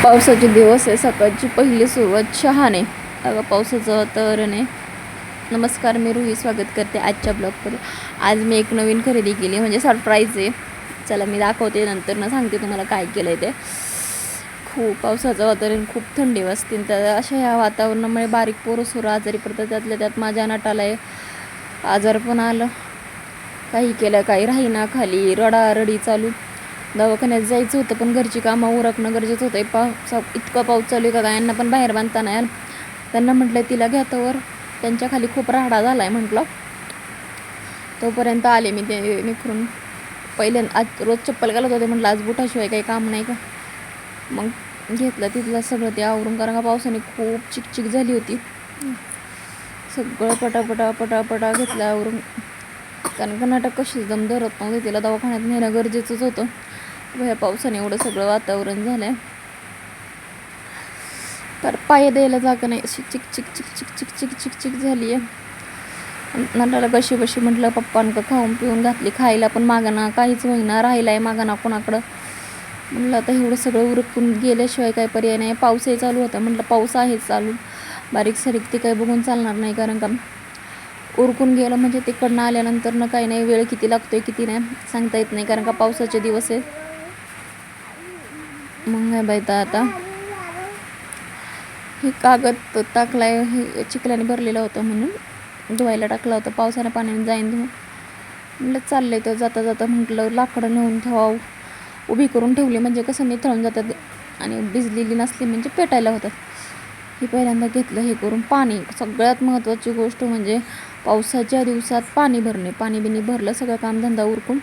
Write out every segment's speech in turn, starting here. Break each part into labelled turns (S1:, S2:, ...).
S1: पावसाचे दिवस आहे. सकाळची पहिली सुरुवात चहाने. अगं पावसाचं वातावरण आहे. नमस्कार, मी रुही स्वागत करते आजच्या ब्लॉगमध्ये. आज मी एक नवीन खरेदी केली, म्हणजे सरप्राईज आहे. चला मी दाखवते, नंतर ना सांगते तुम्हाला काय केलं आहे ते. खूप पावसाचं वातावरण, खूप थंडी वाजते. तर अशा ह्या वातावरणामुळे बारीक पोरं सुरू आजारी पडतात. त्यातल्या त्यात माझ्या नटाला आजार पण आलं. काही केलं काही राहीना, खाली रडारडी चालू. दवाखान्यात जायचं होतं, पण घरची कामं उरकणं गरजेचं होतं. इतका पाऊस चालू आहे का गायांना पण बाहेर बांधता नाही आलं. त्यांना म्हटलं तिला घ्या तोवर, त्यांच्या खाली खूप राडा झाला आहे म्हटलं. तोपर्यंत आले मी ते निखरून. पहिल्यांदा आज रोज चप्पल घालत होते, म्हटलं आज बुटाशिवाय काही काम नाही का. मग घेतलं तिथलं सगळं ते आवरून, कारण का पावसाने खूप चिकचिक झाली होती. सगळं पटापटा पटापटा घेतलं आवरून, कारण कर्नाटक कशी दम धरत नव्हते. तिला दवाखान्यात नेणं गरजेचंच होतं. ह्या पावसाने एवढं सगळं वातावरण झालं आहे, तर पाय द्यायला जागा नाही. अशी चिक चिक चिक चिक चिक चिक चिक चिक झाली आहे. नंतरला कशी बशी म्हटलं पप्पांक खाऊन पिऊन घातली, खायला पण मागाना, काहीच होईना, राहिला आहे मागाना कोणाकडं. म्हटलं आता एवढं सगळं उरकून गेल्याशिवाय काही पर्याय नाही. पाऊसही चालू होता, म्हटलं पाऊस आहेच चालू, बारीक सारीक ते काही बघून चालणार नाही. कारण का उरकून गेलं म्हणजे तिकडनं आल्यानंतर ना काही नाही, वेळ किती लागतोय किती नाही सांगता येत नाही, कारण का पावसाचे दिवस आहे. मग काय बाई, आता हे कागद टाकलाय, हे चिखलाने भरलेलं होतं म्हणून धुवायला टाकला होता. पावसाने पाण्याने जाईन धुवून. म्हटलं चाललंय तर जाता जाता म्हटलं लाकडं नेऊन ठेवावं. उभी करून ठेवली म्हणजे कसं निथळून जातात, आणि भिजलेली नसली म्हणजे पेटायला होतात. हे पहिल्यांदा घेतलं हे करून. पाणी सगळ्यात महत्त्वाची गोष्ट म्हणजे पावसाच्या दिवसात पाणी भरणे. पाणी बिणी भरलं, सगळं कामधंदा उरकून,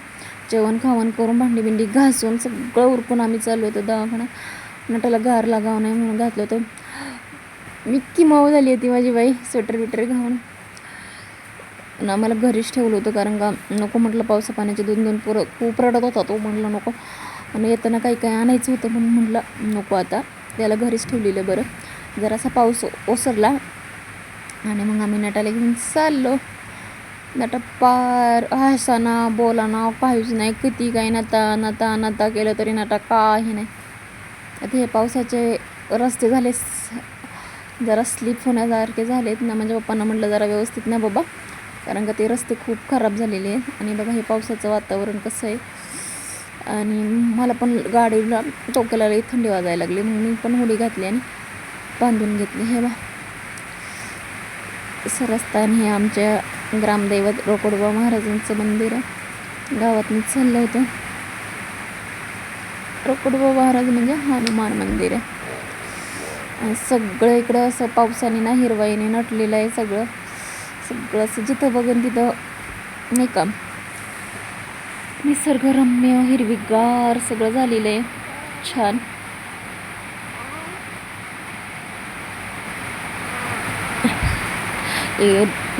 S1: जेवण खावण करून, भांडी बिंडी घासून सगळं उरकून आम्ही चाललो होतो दवाखान्यात. नटाला गार लागावं नाही म्हणून घातलं होतं. मिक्की माऊ झाली होती माझी बाई, स्वेटर बिटर घालून. ना मला घरीच ठेवलं होतं, कारण का नको म्हटलं पावसा पाण्याचे 2-2 पोरं खूप रडत होता तो. म्हटलं नको, आणि येताना काही काही आणायचं होतं म्हणून म्हटलं नको, आता त्याला घरीच ठेवलेलं बरं. जरासा पाऊस ओसरला आणि मग आम्ही नटाला घेऊन चाललो. नटा पार हसाना बोलाना काहीच नाही, किती काही नता नता नता केलं तरी नटा काही नाही. आता हे पावसाचे रस्ते झाले जरा स्लिप होण्यासारखे झालेत ना. म्हणजे पप्पांना म्हटलं जरा व्यवस्थित ना बाबा, कारण का ते रस्ते खूप खराब झालेले आहेत. आणि बघा हे पावसाचं वातावरण कसं आहे. आणि मला पण गाडीला टोक्याला थंडी वाजायला लागली, मग मी पण हुडी घातली आणि बांधून घेतली. हे बा असं रस्ता. आणि हे आमच्या ग्रामदैवत रोकडोबा महाराजांचं मंदिर आहे. गावात मी चाललं होतं. रोकडोबा महाराज म्हणजे हनुमान मंदिर आहे. आणि सगळं इकडं असं पावसाने ना हिरवाईने नटलेलं आहे. सगळं सगळं असं जिथं बघून तिथं नाही का निसर्गरम्य हिरवीगार सगळं झालेलं आहे, छान.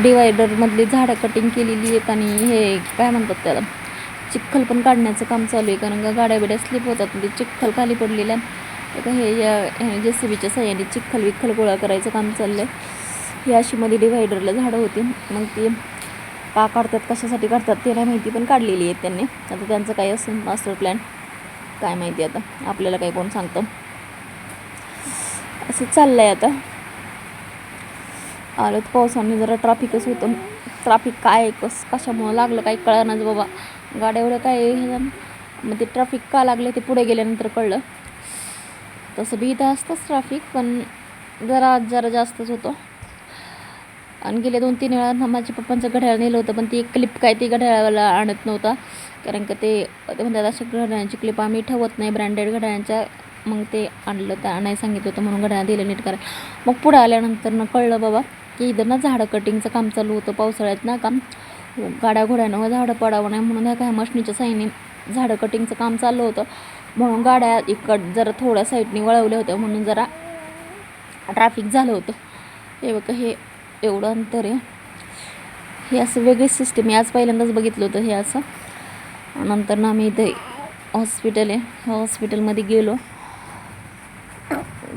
S1: डिवायडरमधली झाडं कटिंग केलेली आहेत, आणि हे काय म्हणतात त्याला, चिखल पण काढण्याचं काम चालू आहे. कारण का गाड्या बिड्या स्लिप होतात, ते चिखल खाली पडलेल्या. तर हे या JCBच्या साह्याने चिखल विखल गोळा करायचं काम चाललं आहे. ही अशी मध्ये डिवायडरला झाडं होती, मग ती का काढतात कशासाठी काढतात ते नाही माहिती, पण काढलेली आहेत त्यांनी. आता त्यांचं काही असेल मास्टर प्लॅन, काय माहिती आता, आपल्याला काही कोण सांगतं. असं चाललं आहे. आता आलं तर पावसाने जरा ट्रॅफिकच होतं. ट्रॅफिक काय कशामुळं लागलं काही कळनाच बाबा. गाड्या एवढं काय मग ते ट्रॅफिक का लागले ते पुढे गेल्यानंतर कळलं. तसं बी इथं असतंच ट्रॅफिक, पण जरा जास्तच होतं. आणि गेल्या 2-3 वेळा माझ्या पप्पांचं घड्याळ नेलं होतं, पण ती एक क्लिप काय ती घड्याळाला आणत नव्हता. कारण का ते म्हणतात अशा घड्याळांची क्लिप आम्ही ठेवत नाही ब्रँडेड घड्याळांच्या. मग ते आणलं, त्या आणायला सांगितलं होतं म्हणून घड्याळ दिलं नीट करायला. मग पुढं आल्यानंतर ना कळलं बाबा की इथं ना झाडं कटिंगचं काम चालू होतं पावसाळ्यात ना. काम गाड्या घोड्यानं झाडं पडावं नाही म्हणून ह्या काय मशनीच्या साईने झाडं कटिंगचं काम चाललं होतं. म्हणून गाड्या जरा थोड्या साईडने वळवल्या होत्या, म्हणून जरा ट्रॅफिक झालं होतं. हे बघा हे एवढं अंतर आहे. हे असं वेगळी सिस्टीम आहे, आज पहिल्यांदाच बघितलं होतं हे असं. नंतर ना आम्ही इथे हॉस्पिटल आहे, ह्या हॉस्पिटलमध्ये गेलो.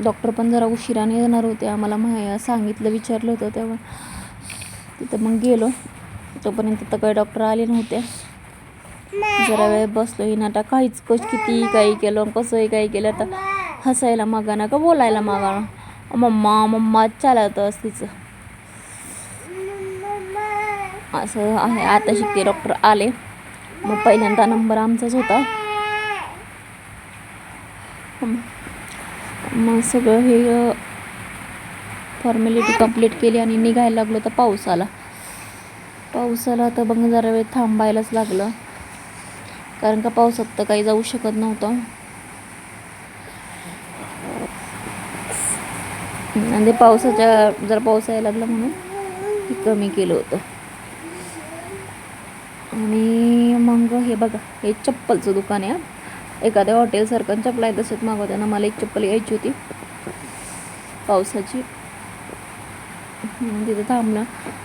S1: डॉक्टर पण जरा उशिराने येणार होते, आम्हाला सांगितलं विचारलं होतं तेव्हा. तिथं मग गेलो, तोपर्यंत तर काही डॉक्टर आले नव्हते. जरा वेळ बसलो. ही नाटा काहीच किती काही केलं कसंही काही केलं. आता हसायला मागा का बोलायला मागा मम्मा मम्मा चालतच तिचं असं आहे. आता शिकते डॉक्टर आले. मग पहिल्यांदा नंबर आमचाच होता. मग सगळं हे फॉर्मॅलिटी कंप्लीट केली आणि निघायला लागलो तर पाऊस आला. तर मग जरा वेळ थांबायलाच लागलं, कारण का पावसात तर काही जाऊ शकत नव्हतं. आणि जरा पाऊस यायला लागला म्हणून कमी केलं होतं. आणि मग हे बघा, हे चप्पलचं दुकान आहे. एखाद्या हॉटेलसारखं चप्पल आहे तसंच मागवताना मला एक चप्पल यायची होती पावसाची. तिथं थांबलं.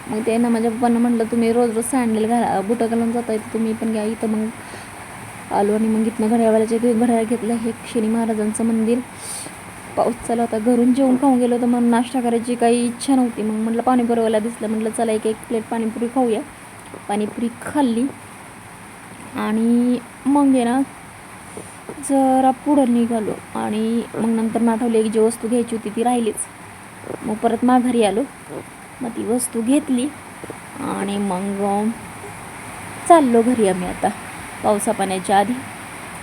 S1: मग ते ना माझ्या पप्पांना म्हटलं तुम्ही रोज सँडल बुटं घालून जाता येतं, तुम्ही पण घ्या इथं. मग आलो आणि मग इथनं घड्याळवाल्याच्या ते घड्याळ घेतलं. हे शनी महाराजांचं मंदिर. पाऊस चालू होता. घरून जेवण खाऊन गेलो तर मग नाश्ता करायची काही इच्छा नव्हती. मग म्हटलं पाणीपुरीवाला दिसलं, म्हटलं चला एक प्लेट पाणीपुरी खाऊया. पाणीपुरी खाल्ली आणि मग आहे ना जरा पुढं निघालो. आणि मग नंतर आठवलं एक जी वस्तू घ्यायची होती ती राहिलीच. मग परत माघारी आलो. मग ती वस्तू घेतली आणि मग चाललो घरी आम्ही. आता पावसा पाण्याच्या आधी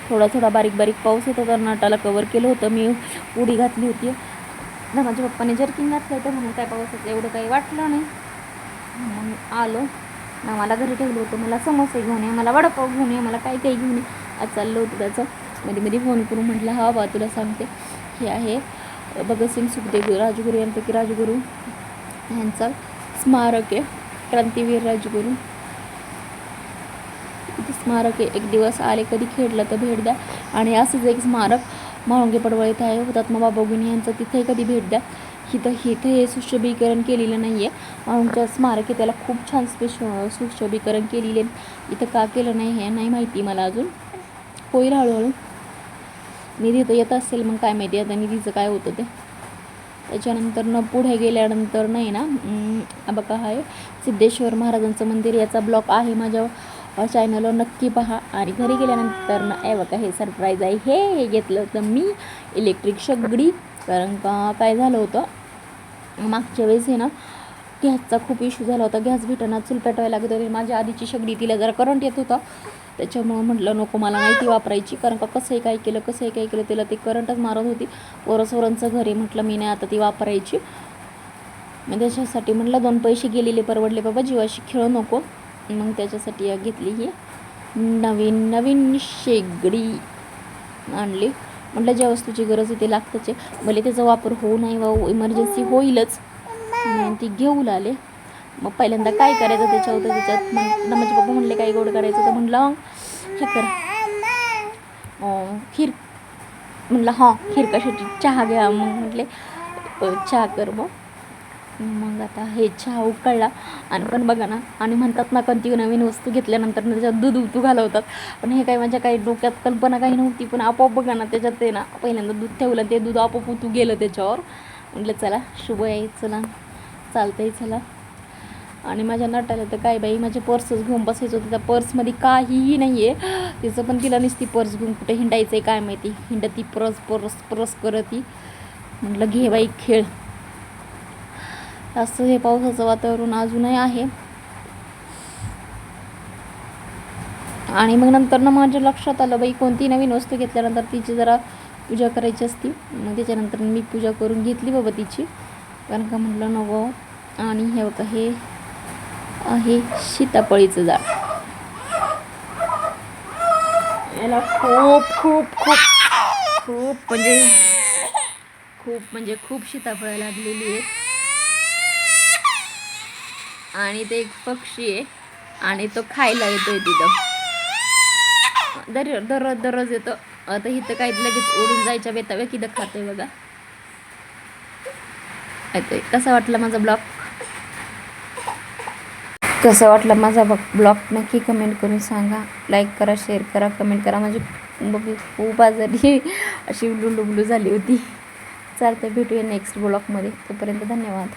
S1: थोडा बारीक पाऊस होता तर नाटाला कवर केलं होतं. मी उडी घातली होती ना, माझ्या पप्पाने जर्किंग घातलं होतं म्हणून काय पावसाचं एवढं काही वाटलं नाही. मग आलो ना, मला घरी ठेवलं होतं. मला समोसे घेऊन ये, मला वडापाव घेऊन ये, मला काही घेऊन ये. आज चाललं होतं त्याचं. मध्ये फोन करून म्हटलं हा बा तुला सांगते, हे आहे भगतसिंग सुखदेव राजगुरू यांपैकी राजगुरू ह्यांचा स्मारक आहे, क्रांतीवीर राजगुरू. इथे स्मारक आहे. एक दिवस आले कधी खेडलं तर भेट द्या. आणि असंच एक स्मारक म्हाळुंगे पडवळ इथं आहे, हुतात्मा बाबा गुन्हे यांचं, तिथंही कधी भेट द्या. इथं हे सुशोभीकरण केलेलं नाही आहे. म्हाळुंगचं स्मारक आहे, त्याला खूप छान सुशोभीकरण केलेले. इथं का केलं नाही हे नाही माहिती मला अजून, होईल हळूहळू. निधी तर येत असेल मग काय माहिती आता निधीचं काय होतं ते. त्याच्यानंतर न पुढे गेल्यानंतर नाही ना बघा आहे सिद्धेश्वर महाराजांचं मंदिर. याचा ब्लॉग आहे माझ्या चॅनलवर, नक्की पहा. आणि घरी गेल्यानंतर ना बघा हे सरप्राईज आहे. हे घेतलं होतं मी इलेक्ट्रिक शेगडी. कारण का काय झालं होतं मागच्या वेळेस आहे ना गॅसचा खूप इश्यू झाला होता. गॅस भेटना, चूल पेटवायला लागत होती. माझ्या आधीची शेगडी तिला जरा करंट येत होता, त्याच्यामुळं म्हटलं नको मला नाही ती वापरायची. कारण का कसंही काय केलं तिला ती करंटच मारत होती. वरसवरांचं घर आहे, म्हटलं मी नाही आता ती वापरायची. मग त्याच्यासाठी म्हटलं 2 पैसे गेलेले परवडले बाबा, जीवाशी खेळू नको. मग त्याच्यासाठी घेतली ही नवीन शेगडी आणली. म्हटलं ज्या वस्तूची गरज आहे ते लागतच आहे, भले त्याचा वापर होऊ नाही वा इमर्जन्सी होईलच म्हणून ती घेऊन आले. मग पहिल्यांदा काय करायचं त्याच्यात मग माझे पप्पा म्हणले काय गोड करायचं, तर म्हटलं हे कर खीर. म्हटलं हां खीर कशाची, चहा घ्या. मग म्हटले चहा कर. मग आता हे चहा उकळला. आणि पण बघा ना, आणि म्हणतात ना कोणती नवीन वस्तू घेतल्यानंतर त्याच्यात दूध उतू घालवतात. पण हे काही माझ्या काही डोक्यात कल्पना काही नव्हती, पण आपोआप बघा ना त्याच्यात ते ना पहिल्यांदा दूध ठेवलं, ते दूध आपोआप उतू गेलं त्याच्यावर. म्हटलं चला शुभ आहे, चला चालतंय चला. आणि माझ्या नटाला तर काय बाई माझे पर्सच घेऊन बसायचं होतं. त्या पर्समध्ये काहीही नाही आहे. तिचं पण तिला नुसती पर्स घेऊन कुठे हिंडायचं आहे काय माहिती, हिंडती परस करती. म्हटलं घे बाई खेळ. असं हे पावसाचं वातावरण अजूनही आहे. आणि मग नंतर ना माझ्या लक्षात आलं बाई कोणती नवीन वस्तू घेतल्यानंतर तिची जरा पूजा करायची असती. मग त्याच्यानंतर मी पूजा करून घेतली बाबा तिची, कारण का म्हटलं नको. आणि हे बघा हे आहे सीताफळीचं झाड. याला खूप सीताफळं लागलेली आहेत. आणि ते एक पक्षी आहे आणि तो खायला येतोय तिथं दररोज येतो. आता इथं काय लगेच उडून जायच्या बेताव्या किती खातोय बघा. येतोय. कसा वाटला माझा ब्लॉग नक्की कमेंट करून सांगा. लाईक करा, शेअर करा, कमेंट करा. माझी बघ खूप आजारी अशी उलू झाली होती. चालतं, भेटूया नेक्स्ट ब्लॉगमध्ये. तोपर्यंत धन्यवाद.